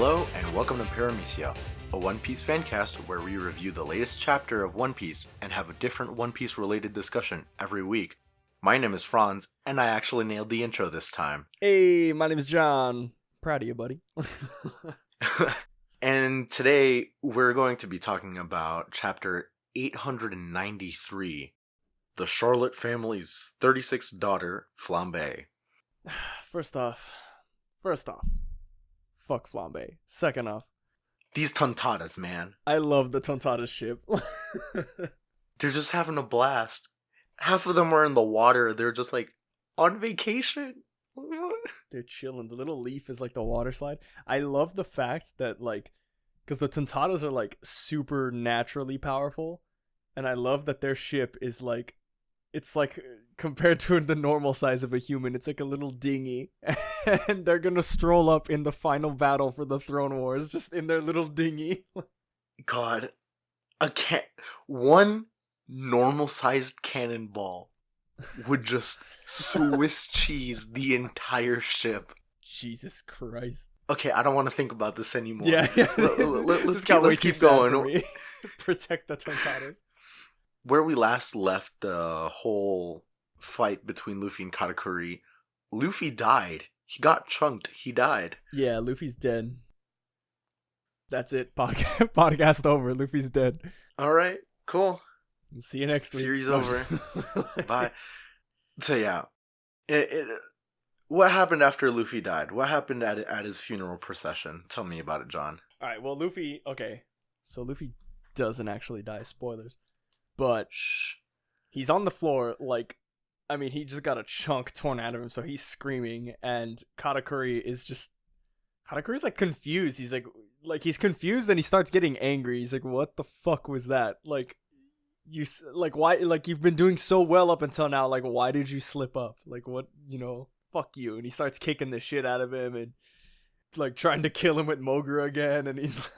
Hello, and welcome to Paramecia, a One Piece fancast where we review the latest chapter of One Piece and have a different One Piece related discussion every week. My name is Franz, and I actually nailed the intro this time. Hey, my name is John. Proud of you, buddy. And today, we're going to be talking about chapter 893, the Charlotte family's 36th daughter, Flambe. First off, fuck Flambe. Second off, These Tontadas, man. I love the Tontada ship. They're just having a blast. Half of them are in the water. They're just like on vacation. They're chilling. The little leaf is like the water slide. I love the fact that because the Tontadas are like super naturally powerful, and I love that their ship is like, it's like compared to the normal size of a human, it's like a little dinghy, and they're gonna stroll up in the final battle for the Throne Wars just in their little dinghy. God, one normal-sized cannonball would just Swiss cheese the entire ship. Jesus Christ. Okay, I don't want to think about this anymore. Yeah. Let's keep going. Protect the Tontadas. Where we last left the whole fight between Luffy and Katakuri, Luffy died. He got chunked. He died. Yeah, Luffy's dead. That's it. Podcast over. Luffy's dead. All right, cool. See you next week. Series over. Bye. So yeah, what happened after Luffy died? What happened at his funeral procession? Tell me about it, John. All right. Well, Luffy. Okay, so Luffy doesn't actually die. Spoilers. But Shh. He's on the floor. He just got a chunk torn out of him, so he's screaming. And Katakuri's like confused. He's like he's confused, and he starts getting angry. He's like, "What the fuck was that? Like, why? Like, you've been doing so well up until now. Like, why did you slip up? Like, what? Fuck you." And he starts kicking the shit out of him and like trying to kill him with Mogura again. And he's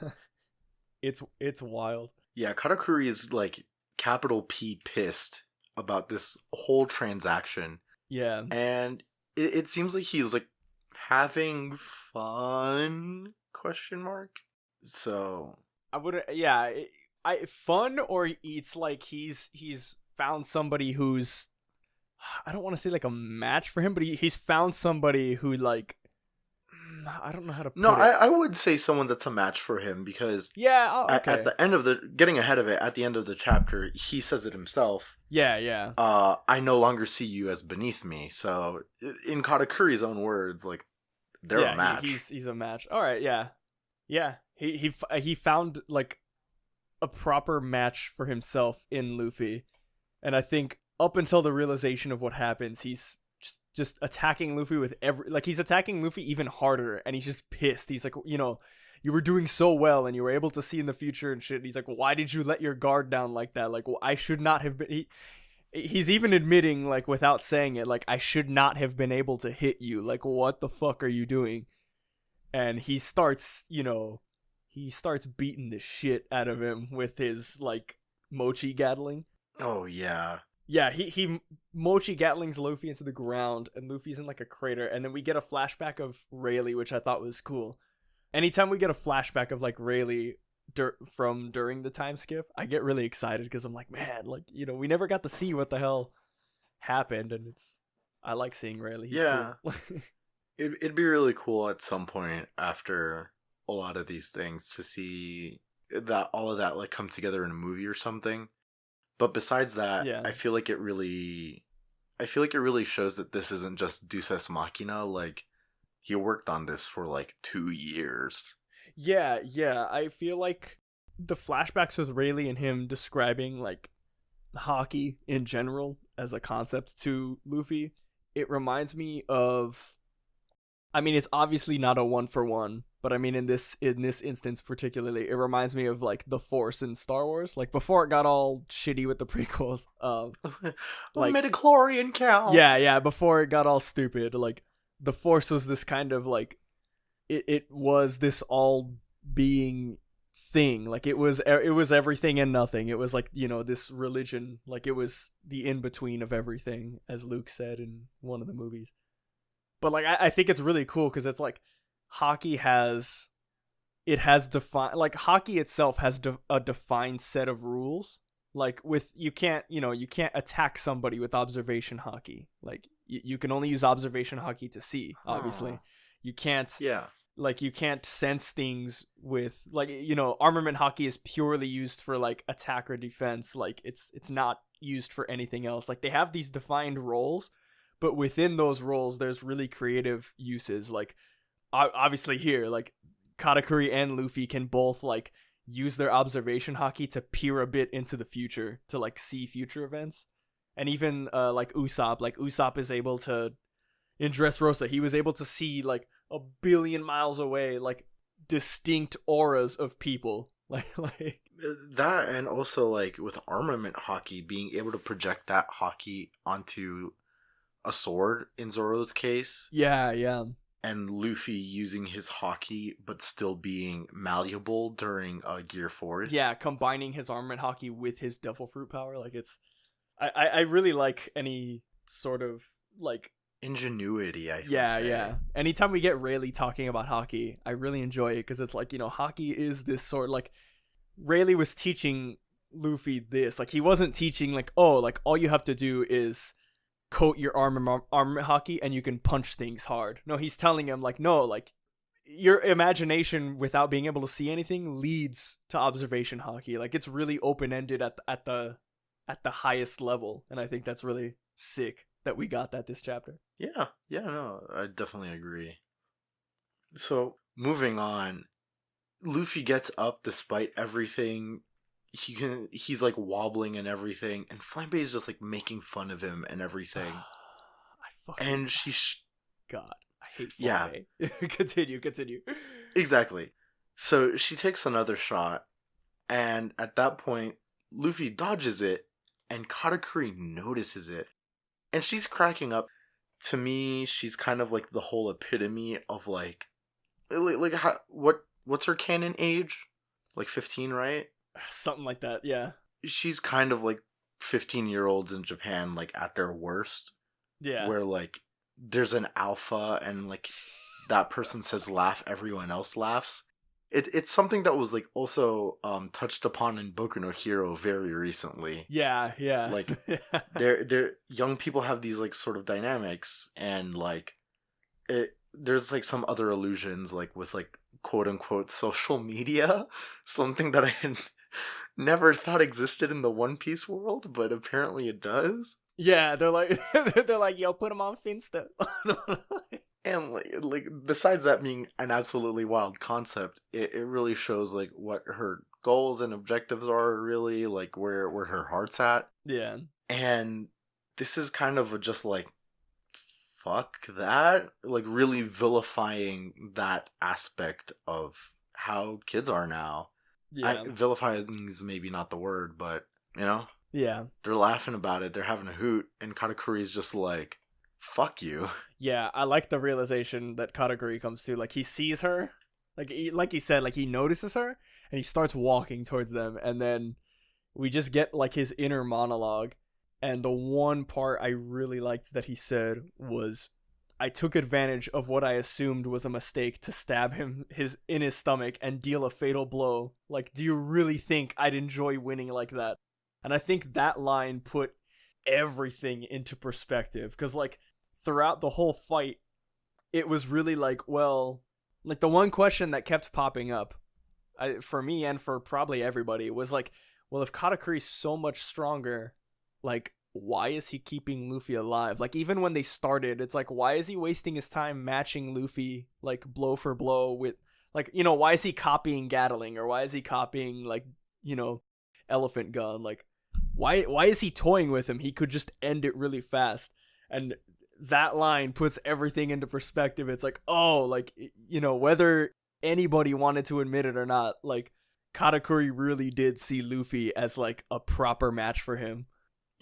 it's wild. Yeah, Katakuri is like capital P pissed about this whole transaction. Yeah. And it seems like he's like having fun ? So I would, yeah. Fun, or it's like he's found somebody who's, I don't want to say like a match for him, but he's found somebody who like, I don't know how to put it. I would say someone that's a match for him because okay. at the end of getting ahead of it, at the end of the chapter, he says it himself. Yeah. I no longer see you as beneath me. So in Katakuri's own words, like they're a match. He's a match. All right, yeah. He found like a proper match for himself in Luffy, and I think up until the realization of what happens, he's just attacking Luffy with he's attacking Luffy even harder, and he's just pissed. He's like, you were doing so well and you were able to see in the future and shit. And he's like, why did you let your guard down like that? Like, well, I should not have been. He's even admitting, like, without saying it, like, I should not have been able to hit you. Like, what the fuck are you doing? And he starts beating the shit out of him with his like mochi gatling. Oh yeah. Yeah, he Mochi Gatlings Luffy into the ground, and Luffy's in like a crater, and then we get a flashback of Rayleigh, which I thought was cool. Anytime we get a flashback of like Rayleigh from during the time skip, I get really excited because I'm like, man, like, we never got to see what the hell happened, and I like seeing Rayleigh. He's cool. It'd be really cool at some point after a lot of these things to see that all of that like come together in a movie or something. But besides that, yeah. I feel like it really shows that this isn't just Deus Ex Machina. Like, he worked on this for like 2 years. Yeah. I feel like the flashbacks with Rayleigh and him describing like hockey in general as a concept to Luffy, it reminds me of. I mean, it's obviously not a 1-for-1, but I mean, in this instance particularly, it reminds me of like the Force in Star Wars, like before it got all shitty with the prequels. Like midichlorian cow. Yeah, before it got all stupid, like the Force was this kind of like, it was this all being thing, like it was everything and nothing. It was like, this religion, like it was the in between of everything, as Luke said in one of the movies. But like I think it's really cool because it's like hockey has it has defined, like, hockey itself has a defined set of rules. Like, with, you can't attack somebody with observation hockey. Like, you can only use observation hockey to see, obviously. You can't, Yeah. like, you can't sense things with, like, armament hockey is purely used for, like, attack or defense. Like, it's not used for anything else. Like, they have these defined roles, but within those roles there's really creative uses. Like, obviously here, like, Katakuri and Luffy can both, like, use their observation hockey to peer a bit into the future, to, like, see future events. And even like Usopp is able to, in Dressrosa, he was able to see, like, a billion miles away, like, distinct auras of people. Like that, and also, like, with armament hockey, being able to project that hockey onto a sword in Zoro's case. yeah. And Luffy using his hockey but still being malleable during Gear Force. Yeah, combining his armament hockey with his devil fruit power. Like, it's, I really like any sort of, like, ingenuity, I would say. Yeah. Anytime we get Rayleigh talking about hockey, I really enjoy it, because it's like, hockey is this sort, like, Rayleigh was teaching Luffy this. Like, he wasn't teaching, like, oh, like, all you have to do is coat your armor hockey and you can punch things hard. No, he's telling him, like, no, like, your imagination without being able to see anything leads to observation hockey. Like, it's really open-ended at the highest level, and I think that's really sick that we got that this chapter. Yeah, no, I definitely agree. So, moving on, Luffy gets up despite everything. He's like wobbling and everything, and Flambe is just like making fun of him and everything. And God, I hate Flambe. Yeah. Continue. Exactly. So she takes another shot, and at that point, Luffy dodges it, and Katakuri notices it, and she's cracking up. To me, she's kind of like the whole epitome of like how, what's her canon age? Like 15, right? Something like that, yeah. She's kind of like 15-year-olds in Japan, like, at their worst. Yeah. Where, like, there's an alpha and, like, that person says laugh, everyone else laughs. It's something that was, like, also touched upon in Boku no Hero very recently. Yeah. Like, they're young people have these, like, sort of dynamics, and, like, there's, like, some other illusions, like, with, like, quote-unquote social media, something that I had never thought existed in the One Piece world, but apparently it does. Yeah, they're like, yo, put them on Finsta. And like besides that being an absolutely wild concept, it really shows like what her goals and objectives are, really, like where her heart's at. Yeah. And this is kind of just like, fuck that, like really vilifying that aspect of how kids are now. Yeah. Vilifying is maybe not the word, but yeah, they're laughing about it, they're having a hoot, and Katakuri's just like, fuck you. Yeah, I like the realization that Katakuri comes to. Like, he sees her, like you said, like, he notices her, and he starts walking towards them, and then we just get like his inner monologue. And the one part I really liked that he said was, I took advantage of what I assumed was a mistake to stab him in his stomach and deal a fatal blow. Like, do you really think I'd enjoy winning like that? And I think that line put everything into perspective, because, like, throughout the whole fight, it was really like, well, like, the one question that kept popping up, for me and for probably everybody, was like, well, if Katakuri's so much stronger, like, why is he keeping Luffy alive? Like, even when they started, it's like, why is he wasting his time matching Luffy, like, blow for blow with, like, why is he copying Gatling, or why is he copying, like, Elephant Gun? Like, why is he toying with him? He could just end it really fast. And that line puts everything into perspective. It's like, oh, like, whether anybody wanted to admit it or not, like, Katakuri really did see Luffy as, like, a proper match for him.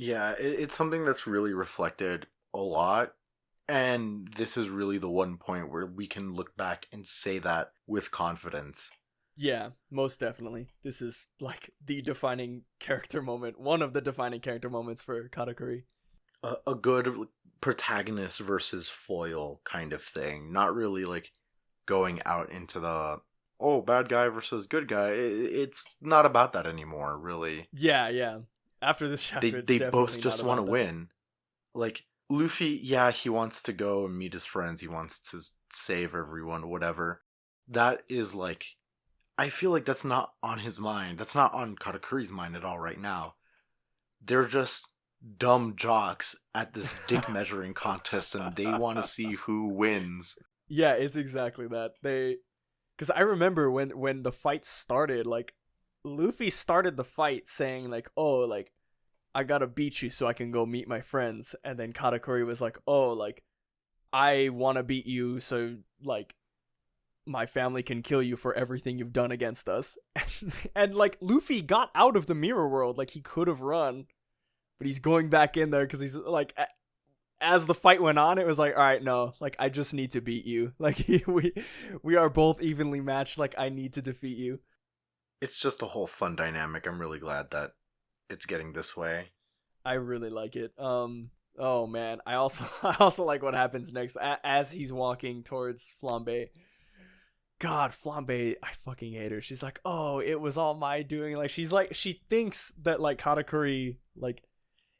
Yeah, it's something that's really reflected a lot, and this is really the one point where we can look back and say that with confidence. Yeah, most definitely. This is, like, the defining character moment, one of the defining character moments for Katakuri. A good protagonist versus foil kind of thing, not really, like, going out into the oh, bad guy versus good guy. It's not about that anymore, really. Yeah. After this chapter, it's They definitely both just not want about to that. win. Like, Luffy, yeah, he wants to go and meet his friends. He wants to save everyone, whatever. That is like, I feel like that's not on his mind. That's not on Katakuri's mind at all right now. They're just dumb jocks at this dick measuring contest, and they want to see who wins. Yeah, it's exactly that. Because I remember when the fight started, like, Luffy started the fight saying, like, oh, like, I gotta beat you so I can go meet my friends. And then Katakuri was like, oh, like, I wanna beat you so, like, my family can kill you for everything you've done against us. And like, Luffy got out of the mirror world. Like, he could have run, but he's going back in there because he's like, as the fight went on, it was like, all right, no, like, I just need to beat you. Like, we are both evenly matched. Like, I need to defeat you. It's just a whole fun dynamic. I'm really glad that it's getting this way. I really like it. Oh man, I also like what happens next as he's walking towards Flambe. God, Flambe, I fucking hate her. She's like, oh, it was all my doing. Like, she's like, she thinks that, like, Katakuri, like,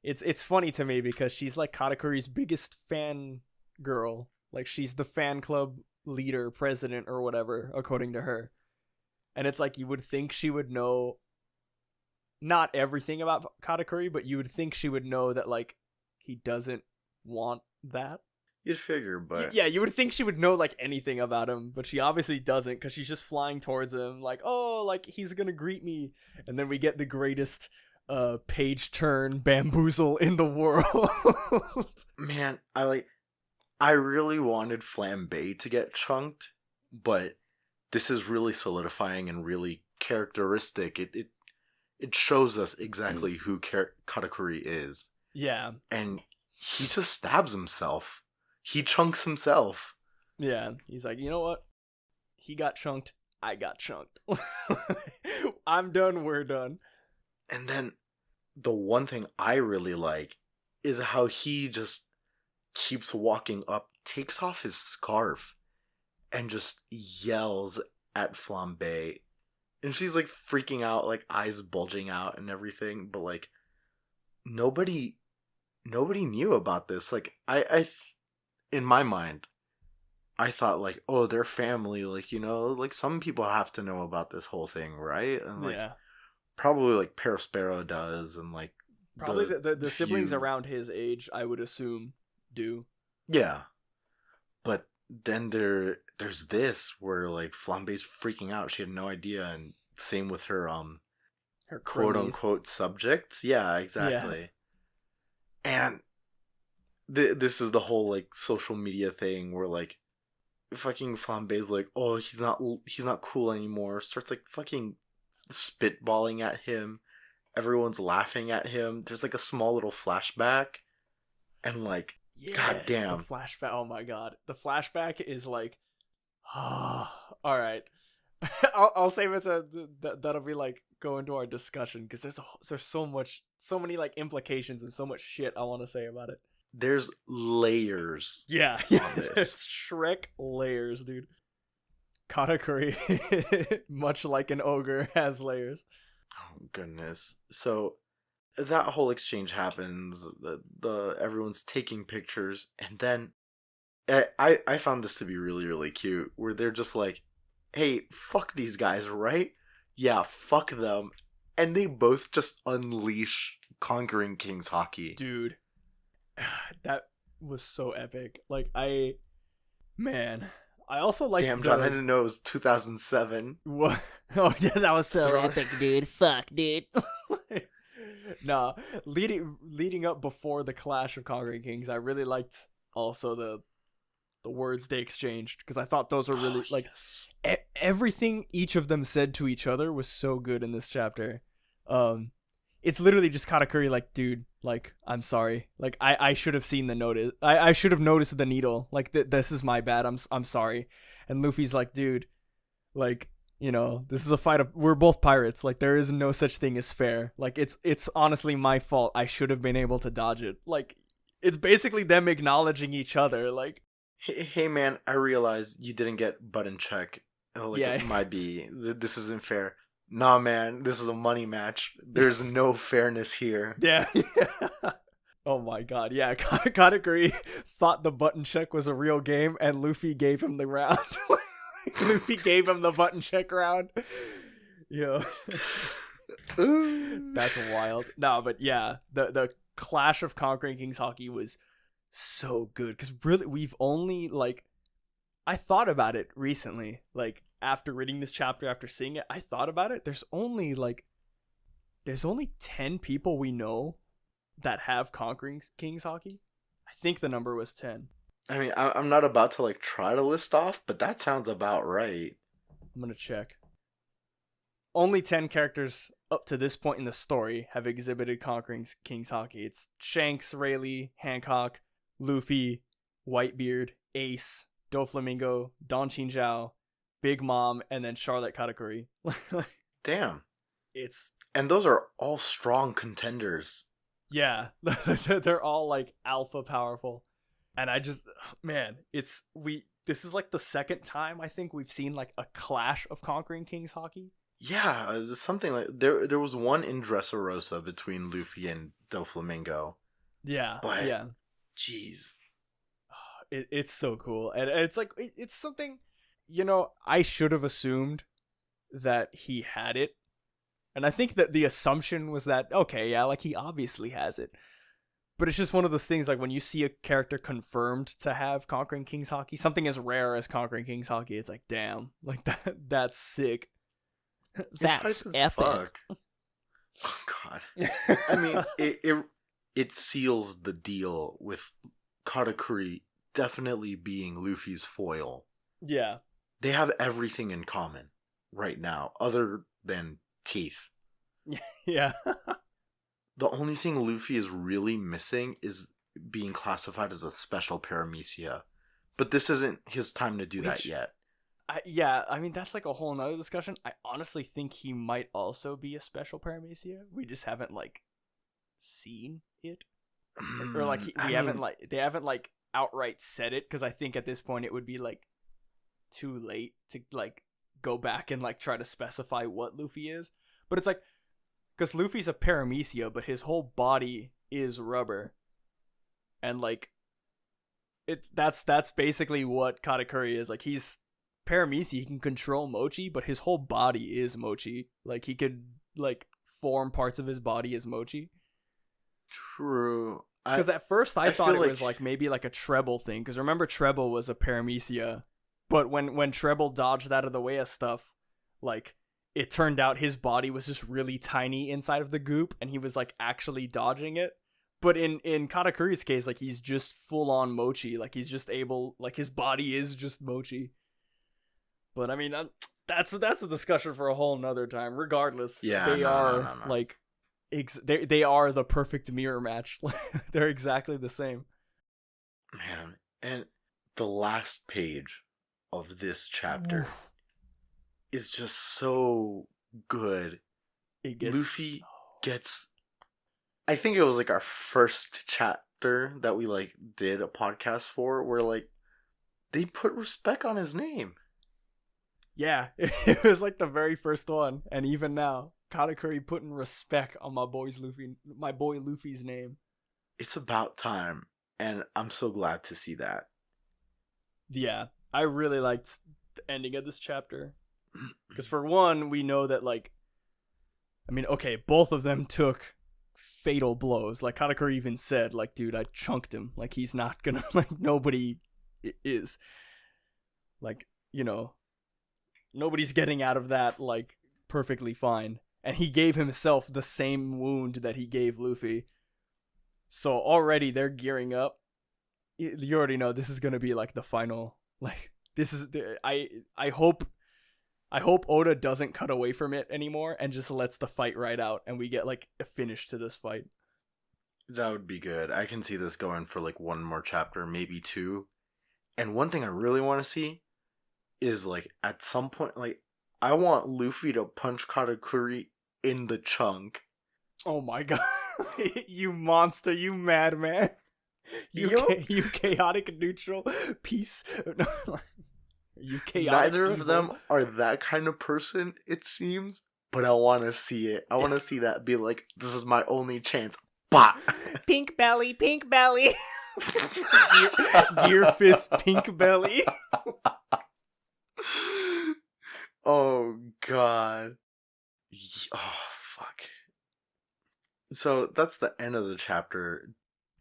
it's funny to me because she's like Katakuri's biggest fan girl. Like, she's the fan club leader, president, or whatever, according to her. And it's like, you would think she would know not everything about Katakuri, but you would think she would know that, like, he doesn't want that. You'd figure, but yeah, you would think she would know, like, anything about him, but she obviously doesn't, because she's just flying towards him, like, oh, like, he's gonna greet me. And then we get the greatest page turn bamboozle in the world. man, I really wanted Flambe to get chunked, but this is really solidifying and really characteristic. It shows us exactly who Katakuri is. Yeah. And he just stabs himself. He chunks himself. Yeah, he's like, you know what? He got chunked. I got chunked. I'm done. We're done. And then the one thing I really like is how he just keeps walking up, takes off his scarf, and just yells at Flambe. And she's like freaking out, like eyes bulging out and everything. But like, nobody knew about this. Like, in my mind, I thought, like, oh, they're family, like, you know, like, some people have to know about this whole thing, right? And like, yeah, probably like Perospero does, and like probably the siblings few... around his age, I would assume, do. Yeah, but then there's this where like Flambe's freaking out. She had no idea, and same with her Her quote cronies. unquote subjects. Yeah, exactly. Yeah. And this is the whole like social media thing where like fucking Flambe's like, oh, he's not cool anymore. Starts like fucking spitballing at him. Everyone's laughing at him. There's like a small little flashback, and like, Yes, god damn, the flashback. Oh my god, the flashback is like, all right. I'll save it to that'll be like go into our discussion because there's so many like implications and so much shit I want to say about it. There's layers. Yeah, on this. It's Shrek layers, dude. Katakuri, much like an ogre, has layers. Oh goodness. So that whole exchange happens. The everyone's taking pictures, and then I found this to be really, really cute. Where they're just like, "Hey, fuck these guys, right? Yeah, fuck them," and they both just unleash Conquering Kings hockey. Dude, that was so epic. Like, I also liked. Damn, John, I didn't know it was 2007. What? Oh yeah, that was so epic, dude. Fuck, dude. Nah, leading up before the clash of Conquering Kings, I really liked also the words they exchanged because I thought those were really like yes. Everything each of them said to each other was so good in this chapter. It's literally just Katakuri like, dude, like, I'm sorry, like I should have seen the notice. I should have noticed the needle. Like this is my bad. I'm sorry. And Luffy's like, dude, like, you know, this is a fight of, we're both pirates. Like, there is no such thing as fair. Like, it's honestly my fault. I should have been able to dodge it. Like, it's basically them acknowledging each other. Like, hey man, I realize you didn't get butt in check Oh, like Yeah. it might be. This isn't fair. Nah, man, this is a money match. There's no fairness here. Yeah. Oh my god, yeah. Katakuri thought the button check was a real game, and Luffy gave him the round. Luffy gave him the button check round. Yeah. That's wild. No, but yeah, the Clash of Conquering Kings Hockey was so good. Because really, we've only, like, I thought about it recently. Like, after reading this chapter, after seeing it, I thought about it. There's only 10 people we know that have Conquering Kings Hockey. I think the number was 10. I mean, I'm not about to like try to list off, but that sounds about right. I'm gonna check. Only 10 characters up to this point in the story have exhibited Conquering Kings Hockey. It's Shanks, Rayleigh, Hancock, Luffy, Whitebeard, Ace, Doflamingo, Don Chinchao, Big Mom, and then Charlotte Katakuri. Damn. It's... And those are all strong contenders. Yeah. They're all, like, alpha powerful. And I just... Man, this is, like, the second time I think we've seen, like, a clash of Conquering Kings Hockey. Yeah, it's something like... There was one in Dressrosa between Luffy and Doflamingo. Yeah, but, yeah. Jeez. It's so cool. And it's, like, it's something... You know, I should have assumed that he had it. And I think that the assumption was that, okay, yeah, like, he obviously has it. But it's just one of those things, like, when you see a character confirmed to have Conquering Kings Hockey, something as rare as Conquering Kings Hockey, it's like, damn, like, that's sick. That's epic. Fuck. Oh, God. I mean, it seals the deal with Katakuri definitely being Luffy's foil. Yeah. They have everything in common right now, other than teeth. Yeah. The only thing Luffy is really missing is being classified as a special Paramecia. But this isn't his time to do that yet. I mean, that's like a whole nother discussion. I honestly think he might also be a special Paramecia. We just haven't, like, seen it. Or, like, they haven't, like, outright said it, because I think at this point it would be, like, too late to, like, go back and, like, try to specify what Luffy is. But it's like, because Luffy's a Paramecia, but his whole body is rubber. And, like, that's basically what Katakuri is. Like, he's Paramecia, he can control Mochi, but his whole body is Mochi. Like, he could, like, form parts of his body as Mochi. True. Because at first I thought it was, like, maybe, like, a Treble thing. Because remember, Treble was a Paramecia. But when Treble dodged out of the way of stuff, like, it turned out his body was just really tiny inside of the goop, and he was, like, actually dodging it. But in Katakuri's case, like, he's just full-on Mochi. Like, he's just able... Like, his body is just Mochi. But, I mean, that's a discussion for a whole nother time. Regardless, they are, like... They are the perfect mirror match. They're exactly the same. Man, and the last page of this chapter is just so good. Luffy gets... I think it was, like, our first chapter that we, like, did a podcast for, where, like, they put respect on his name. Yeah, it was, like, the very first one, and even now, Katakuri putting respect on my boy Luffy's name. It's about time, and I'm so glad to see that. Yeah, I really liked the ending of this chapter. Because for one, we know that, like, I mean, okay, both of them took fatal blows. Like, Katakuri even said, like, dude, I chunked him. Like, he's not gonna, like, nobody is. Like, you know, nobody's getting out of that, like, perfectly fine. And he gave himself the same wound that he gave Luffy. So already they're gearing up. You already know this is gonna be, like, the final, like, this is I hope Oda doesn't cut away from it anymore and just lets the fight ride out and we get, like, a finish to this fight. That would be good. I can see this going for, like, one more chapter, maybe two. And one thing I really want to see is, like, at some point, like, I want Luffy to punch Katakuri in the chunk. Oh my god. You monster, you madman. You chaotic neutral piece. You chaotic Neither evil. of them are that kind of person, it seems, but I want to see it. I want to see that be like, this is my only chance. Bah! Pink belly, pink belly. Gear 5th pink belly. Oh, God. Oh, fuck. So that's the end of the chapter.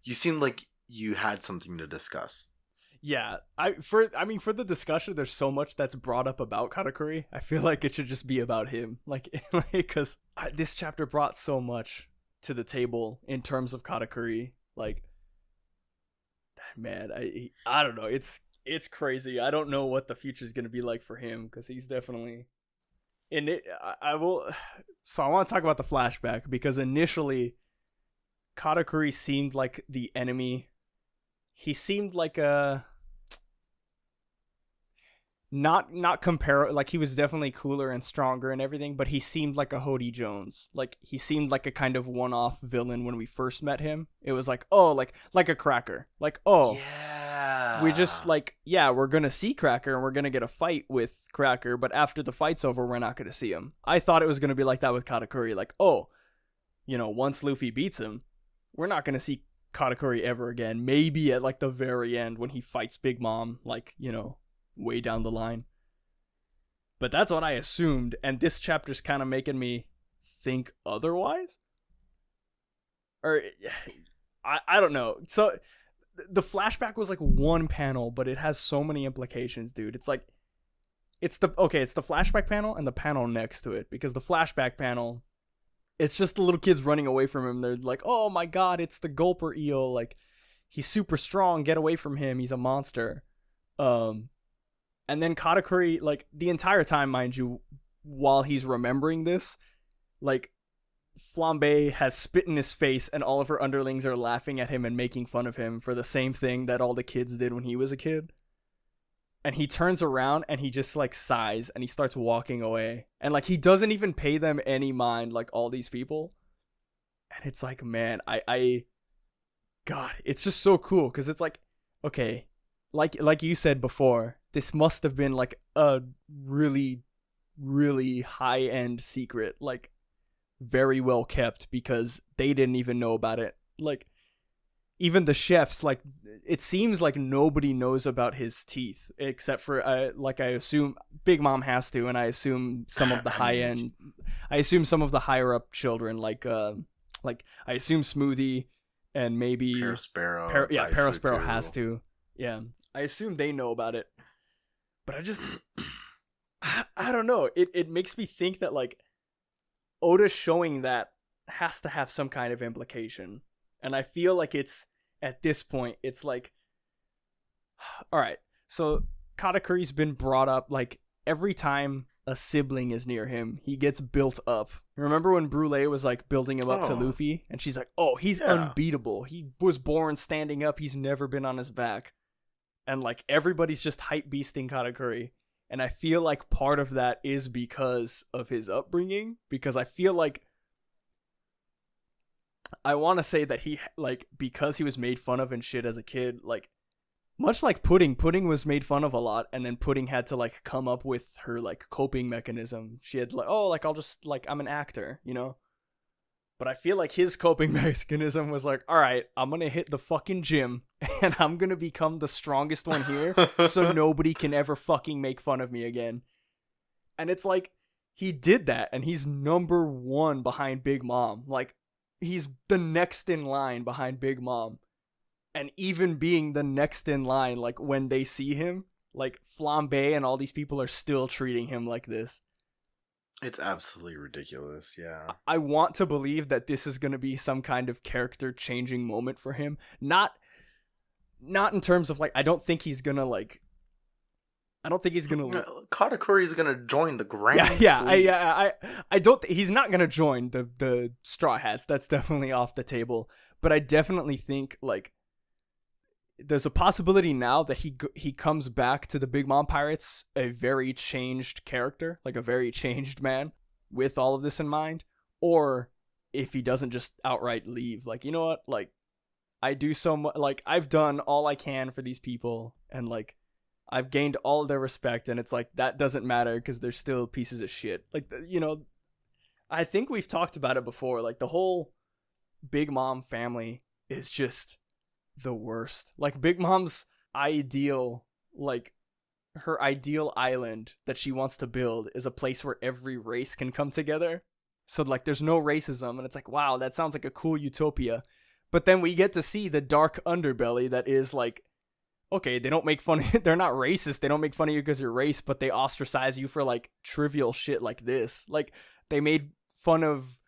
You seem like you had something to discuss. Yeah, for the discussion, there's so much that's brought up about Katakuri. I feel like it should just be about him, like because this chapter brought so much to the table in terms of Katakuri. Like, man, I don't know. It's crazy. I don't know what the future's gonna be like for him because he's definitely in it. I will. So I want to talk about the flashback because initially, Katakuri seemed like the enemy. He seemed like a not compare, like he was definitely cooler and stronger and everything, but he seemed like a Hody Jones. Like he seemed like a kind of one-off villain when we first met him. It was like, oh, like a Cracker. Like, oh, yeah, we just like, yeah, we're gonna see Cracker and we're gonna get a fight with Cracker, but after the fight's over, we're not gonna see him. I thought it was gonna be like that with Katakuri. Like, oh, once Luffy beats him, we're not gonna see Katakuri ever again. Maybe at like the very end when he fights Big Mom, like, way down the line. But that's what I assumed, and this chapter's kind of making me think otherwise. Or I don't know. So the flashback was like one panel, but it has so many implications, dude. It's like it's the flashback panel and the panel next to it, because the flashback panel, it's just the little kids running away from him. They're like, oh my god, it's the Gulper Eel. Like, he's super strong. Get away from him. He's a monster. And then Katakuri, like, the entire time, mind you, while he's remembering this, like, Flambe has spit in his face and all of her underlings are laughing at him and making fun of him for the same thing that all the kids did when he was a kid. And he turns around and he just like sighs and he starts walking away. And like he doesn't even pay them any mind, like all these people. And it's like, man, God, it's just so cool because it's like, okay, like you said before, this must have been like a really, really high-end secret, like very well kept because they didn't even know about it. Like, even the chefs, like, it seems like nobody knows about his teeth except for, like, I assume Big Mom has to, and I assume some of the high-end, I assume some of the higher-up children, like I assume Smoothie and maybe Parasparrow. Parasparrow has to. Yeah, I assume they know about it. But I just, I don't know. It makes me think that, like, Oda showing that has to have some kind of implication. And I feel like it's, at this point, it's like, all right, so Katakuri's been brought up, like, every time a sibling is near him, he gets built up. Remember when Brule was, like, building him up to Luffy? And she's like, oh, he's unbeatable. He was born standing up. He's never been on his back. And, like, everybody's just hype beasting Katakuri. And I feel like part of that is because of his upbringing. Because I feel like, I want to say that he, like, because he was made fun of and shit as a kid, like, much like Pudding was made fun of a lot, and then Pudding had to, like, come up with her, like, coping mechanism. She had, like, oh, like, I'll just, like, I'm an actor, you know? But I feel like his coping mechanism was like, all right, I'm going to hit the fucking gym, and I'm going to become the strongest one here, so nobody can ever fucking make fun of me again. And it's like, he did that, and he's number one behind Big Mom. Like, he's the next in line behind Big Mom. And even being the next in line, like, when they see him, like, Flambe and all these people are still treating him like this. It's absolutely ridiculous, yeah. I want to believe that this is going to be some kind of character-changing moment for him. Not in terms of, like, I don't think he's going to, like... I don't think he's going to... Katakuri is going to join the Grand Fleet. I don't... He's not going to join the Straw Hats. That's definitely off the table. But I definitely think, like, there's a possibility now that he comes back to the Big Mom Pirates a very changed character, like a very changed man, with all of this in mind. Or if he doesn't just outright leave, like, you know what, like, I do so much, like, I've done all I can for these people, and, like, I've gained all their respect, and it's like that doesn't matter because they're still pieces of shit. Like, you know, I think we've talked about it before. Like, the whole Big Mom family is just the worst. Like, Big Mom's ideal, like, her ideal island that she wants to build is a place where every race can come together. So, like, there's no racism, and it's like, wow, that sounds like a cool utopia. But then we get to see the dark underbelly that is, like, okay, they don't make fun of they're not racist, they don't make fun of you because you're race, but they ostracize you for, like, trivial shit like this. Like, they made fun of,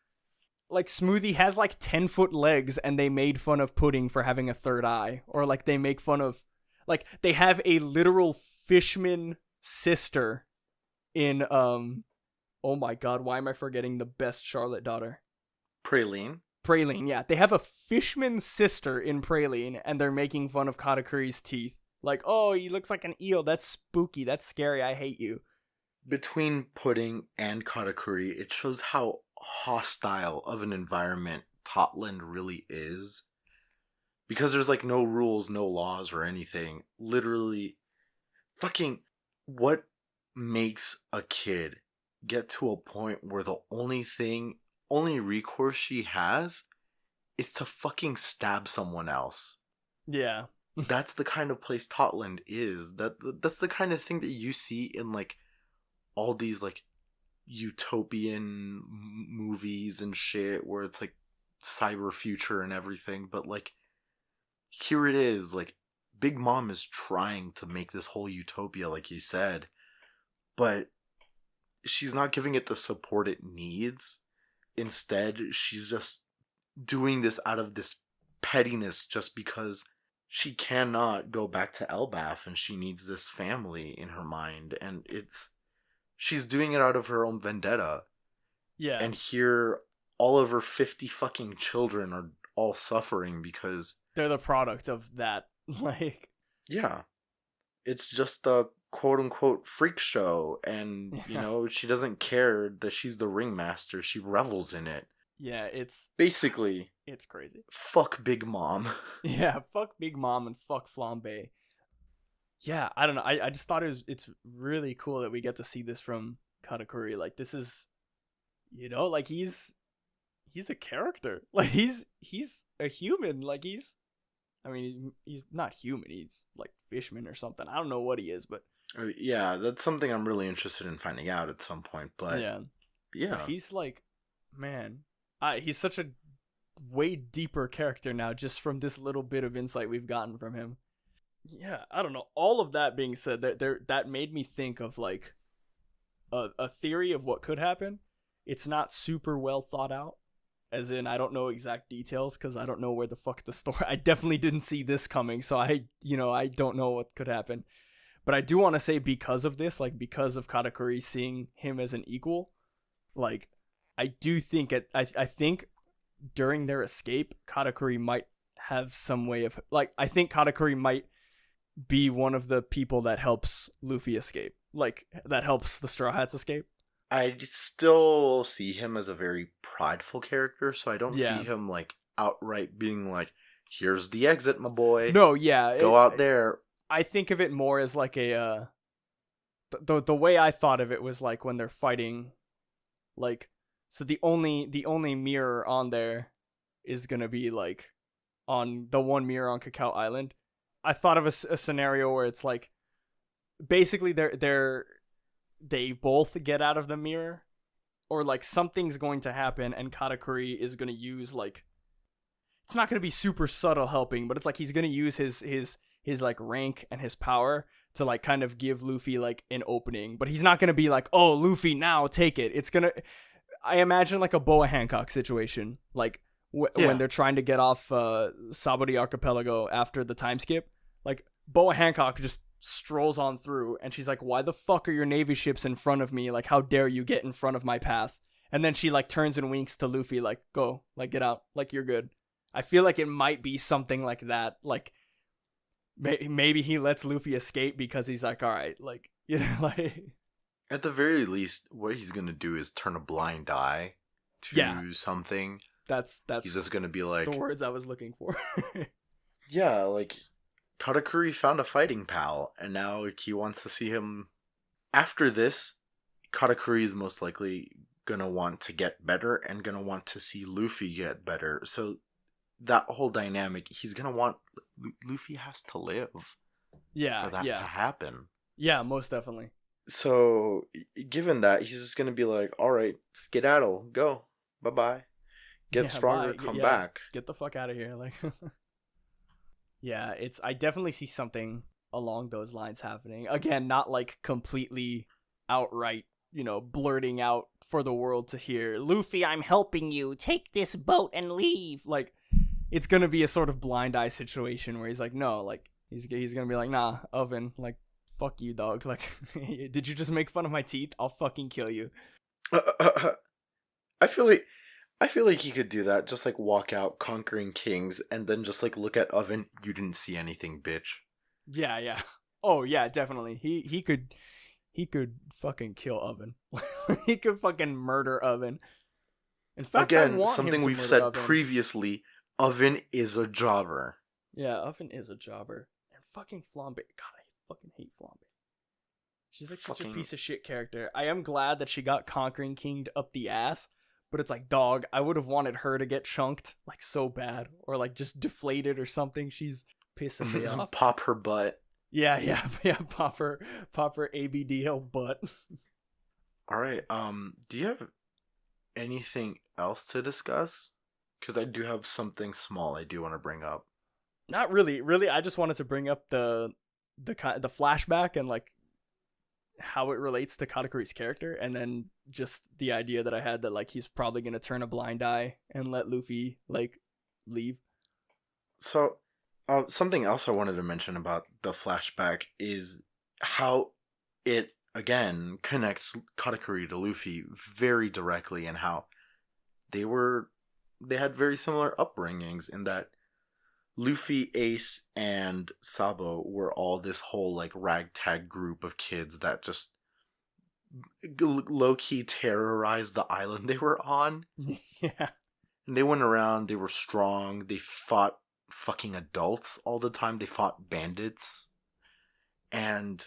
like, Smoothie has, like, 10-foot legs, and they made fun of Pudding for having a third eye. Or, like, they make fun of, like, they have a literal Fishman sister in, oh my god, why am I forgetting the best Charlotte daughter? Praline, yeah. They have a Fishman sister in Praline, and they're making fun of Katakuri's teeth. Like, oh, he looks like an eel. That's spooky. That's scary. I hate you. Between Pudding and Katakuri, it shows how hostile of an environment Totland really is. Because there's, like, no rules, no laws, or anything. Literally, fucking, what makes a kid get to a point where the only recourse she has is to fucking stab someone else? Yeah. That's the kind of place Totland is. That's the kind of thing that you see in, like, all these, like, utopian movies and shit where it's, like, cyber future and everything. But, like, here it is. Like, Big Mom is trying to make this whole utopia, like you said, but she's not giving it the support it needs. Instead, she's just doing this out of this pettiness just because she cannot go back to Elbaf and she needs this family in her mind, and she's doing it out of her own vendetta. Yeah. And here all of her 50 fucking children are all suffering because they're the product of that. Like, yeah. It's just a quote-unquote freak show, and, you know, she doesn't care that she's the ringmaster. She revels in it. Yeah, it's... basically... it's crazy. Fuck Big Mom. Yeah, fuck Big Mom and fuck Flambe. Yeah, I don't know. I just thought it's really cool that we get to see this from Katakuri. Like, this is... you know, like, he's a character. Like, he's a human. Like, I mean, he's not human. He's, like, Fishman or something. I don't know what he is, but... yeah, that's something I'm really interested in finding out at some point, but... yeah. But he's, like, man... he's such a way deeper character now just from this little bit of insight we've gotten from him. Yeah, I don't know. All of that being said, that made me think of, like, a theory of what could happen. It's not super well thought out. As in, I don't know exact details because I don't know where the fuck the story... I definitely didn't see this coming, so I don't know what could happen. But I do want to say because of this, like, because of Katakuri seeing him as an equal, like, I do think I think during their escape, Katakuri might have some way of... like, I think Katakuri might be one of the people that helps Luffy escape. Like, that helps the Straw Hats escape. I still see him as a very prideful character, so I don't see him, like, outright being like, here's the exit, my boy. No, yeah. Go out there. I think of it more as, like, a... The way I thought of it was, like, when they're fighting, like... so the only mirror on there is going to be, like, on the one mirror on Cacao Island. I thought of a scenario where it's, like, basically they both get out of the mirror, or, like, something's going to happen and Katakuri is going to use, like, it's not going to be super subtle helping, but it's like he's going to use his like rank and his power to, like, kind of give Luffy, like, an opening, but he's not going to be like, oh, Luffy, now take it. It's going to, I imagine, like, a Boa Hancock situation, like when they're trying to get off Sabori Archipelago after the time skip. Like, Boa Hancock just strolls on through, and she's like, why the fuck are your Navy ships in front of me? Like, how dare you get in front of my path? And then she, like, turns and winks to Luffy, like, go, like, get out, like, you're good. I feel like it might be something like that. Like, maybe he lets Luffy escape because he's like, all right, like, you know, like... at the very least, what he's gonna do is turn a blind eye to something. That's he's just gonna be like, the words I was looking for. yeah, like, Katakuri found a fighting pal, and now he wants to see him. After this, Katakuri is most likely gonna want to get better and gonna want to see Luffy get better. So that whole dynamic, he's gonna want Luffy has to live for that to happen. Yeah, most definitely. So given that, he's just gonna be like, all right, skedaddle, go, bye-bye, get stronger, come back, get the fuck out of here. Like, yeah, I definitely see something along those lines happening. Again, not like completely outright, blurting out for the world to hear, Luffy, I'm helping you, take this boat and leave. Like, it's gonna be a sort of blind eye situation where he's like, no, like, he's gonna be like, nah, Oven, like, fuck you, dog. Like, did you just make fun of my teeth? I'll fucking kill you. I feel like he could do that, just like walk out conquering kings and then just like look at Oven, you didn't see anything, bitch. Yeah. Oh yeah, definitely. He could fucking kill Oven. He could fucking murder Oven. In fact, again, something we've said Oven. Previously, Oven is a jobber. Yeah, Oven is a jobber. And fucking Flambe. God, I fucking hate Flambe. She's like such a piece of shit character. I am glad that she got Conquering King'd up the ass, but it's like, dog, I would have wanted her to get chunked, like, so bad. Or like just deflated or something. She's pissing me off. Pop her butt. Yeah, pop her ABDL butt. Alright, do you have anything else to discuss? Because I do have something small I do want to bring up. Not really. Really, I just wanted to bring up the flashback and like how it relates to Katakuri's character, and then just the idea that I had that like he's probably gonna turn a blind eye and let Luffy like leave. So, something else I wanted to mention about the flashback is how it again connects Katakuri to Luffy very directly, and how they had very similar upbringings in that Luffy, Ace, and Sabo were all this whole like ragtag group of kids that just low-key terrorized the island they were on. Yeah. And they went around, they were strong, they fought fucking adults all the time, they fought bandits. And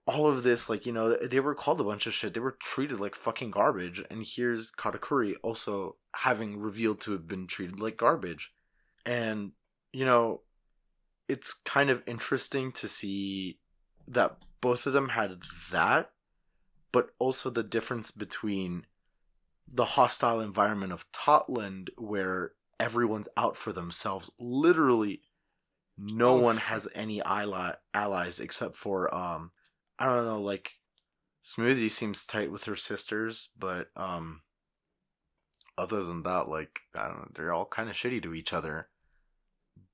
all of this, like, they were called a bunch of shit. They were treated like fucking garbage. And here's Katakuri also having revealed to have been treated like garbage. And, it's kind of interesting to see that both of them had that, but also the difference between the hostile environment of Totland, where everyone's out for themselves. Literally, no one has any allies except for, I don't know, like, Smoothie seems tight with her sisters, but, other than that, like, I don't know, they're all kind of shitty to each other.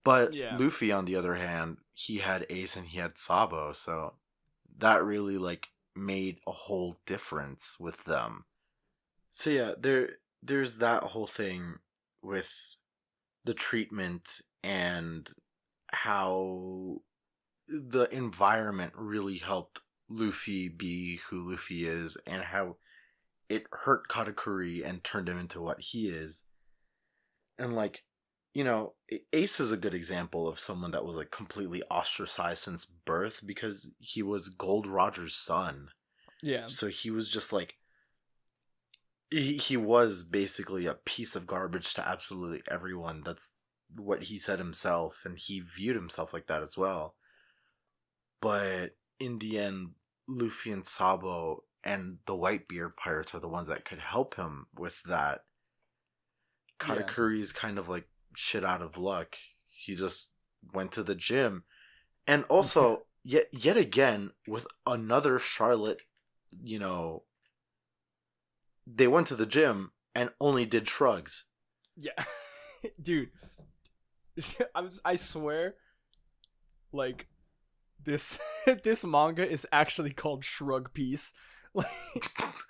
But yeah. Luffy, on the other hand, he had Ace and he had Sabo, so that really, like, made a whole difference with them. So yeah, there's that whole thing with the treatment and how the environment really helped Luffy be who Luffy is, and how it hurt Katakuri and turned him into what he is. And like, Ace is a good example of someone that was like completely ostracized since birth because he was Gold Roger's son. Yeah. So he was just like, he was basically a piece of garbage to absolutely everyone. That's what he said himself, and he viewed himself like that as well. But in the end, Luffy and Sabo and the Whitebeard pirates are the ones that could help him with that. Katakuri's kind of like shit out of luck. He just went to the gym. And also, yet again, with another Charlotte, they went to the gym and only did shrugs. Yeah. Dude. I swear, like, this manga is actually called Shrug Piece. Like,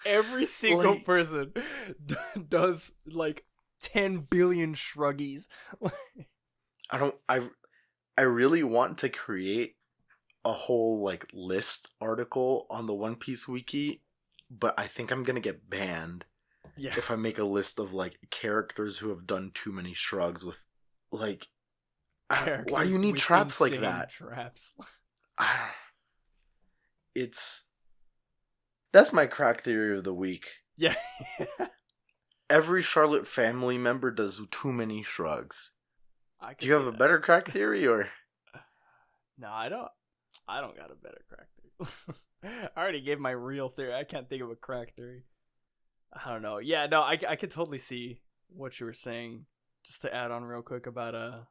every single person does, like, 10 billion shruggies. I really want to create a whole, like, list article on the One Piece wiki, but I think I'm gonna get banned if I make a list of, like, characters who have done too many shrugs with, like, Why do you Characters need with traps like insane that? Traps. I- it's that's my crack theory of the week. Yeah. Every Charlotte family member does too many shrugs. I can Do you have see a that. better crack theory or? No, I don't. I don't got a better crack theory. I already gave my real theory. I can't think of a crack theory. I don't know. Yeah, no, I could totally see what you were saying. Just to add on real quick about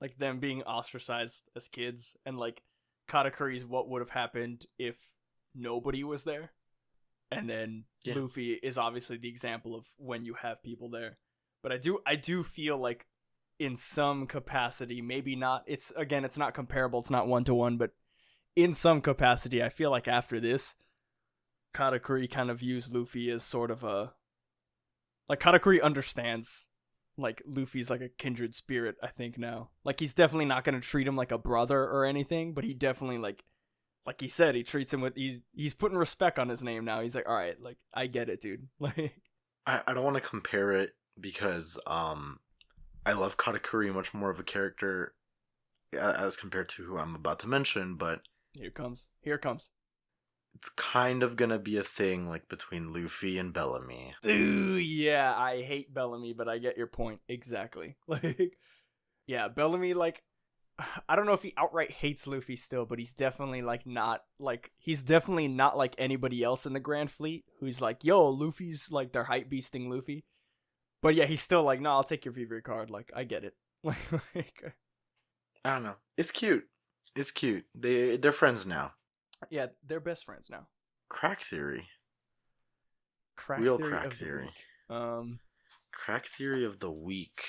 like them being ostracized as kids, and like Katakuri's what would have happened if nobody was there. And then Luffy is obviously the example of when you have people there. But I do feel like in some capacity, maybe not, it's not comparable, it's not 1-to-1, but in some capacity, I feel like after this, Katakuri kind of views Luffy as sort of a, like, Katakuri understands, like, Luffy's like a kindred spirit, I think, now. Like, he's definitely not going to treat him like a brother or anything, but he definitely, like he said, he treats him with, he's putting respect on his name now. He's like, all right, like, I get it, dude. Like, I don't want to compare it because I love Katakuri much more of a character as compared to who I'm about to mention, but here it comes. It's kind of gonna be a thing like between Luffy and Bellamy. Ooh, yeah, I hate Bellamy, but I get your point exactly. Like, yeah, Bellamy, like, I don't know if he outright hates Luffy still, but he's definitely not like anybody else in the Grand Fleet who's like, yo, Luffy's like, they're hype beasting Luffy. But yeah, he's still like, no, I'll take your Vivre card. Like, I get it. Like, I don't know. It's cute. It's cute. They're friends now. yeah, they're best friends now. Crack theory. Real crack theory. Crack theory of the week.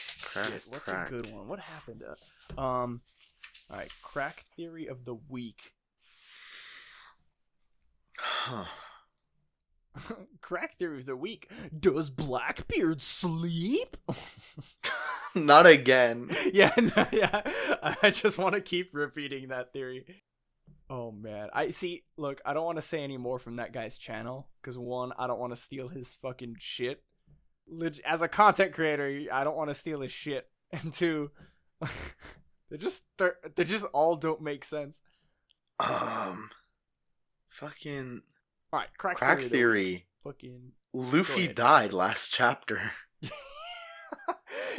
What's a good one? What happened? All right, crack theory of the week. Huh. Crack theory of the week. Does Blackbeard sleep? Not again. Yeah, no, yeah. I just want to keep repeating that theory. Oh man, look, I don't want to say any more from that guy's channel because one, I don't want to steal his fucking shit. As a content creator, I don't want to steal his shit, and two, they just all don't make sense. Fucking. All right, crack theory. Fucking. Luffy died last chapter.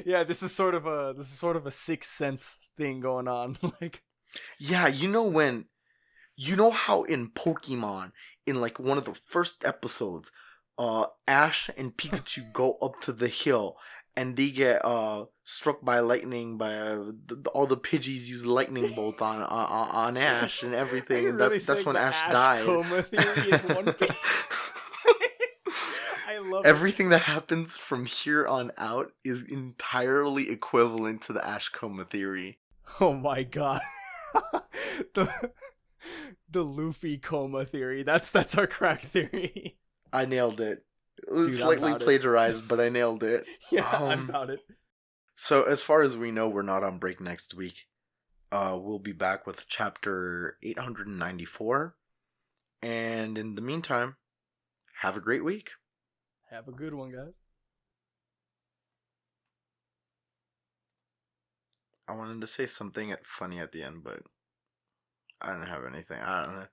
Yeah, this is sort of a Sixth Sense thing going on. Like, yeah, you know how in Pokemon, in like one of the first episodes, Ash and Pikachu go up to the hill and they get struck by lightning by all the Pidgeys use lightning bolt on Ash and everything, and that's when Ash died. Coma theory is One Piece. I love everything that happens from here on out is entirely equivalent to the Ash coma theory. Oh my god. the Luffy coma theory. That's our crack theory. I nailed it. It was slightly plagiarized, but I nailed it. Yeah, I'm about it. So as far as we know, we're not on break next week. We'll be back with chapter 894. And in the meantime, have a great week. Have a good one, guys. I wanted to say something funny at the end, but I don't have anything. I don't know.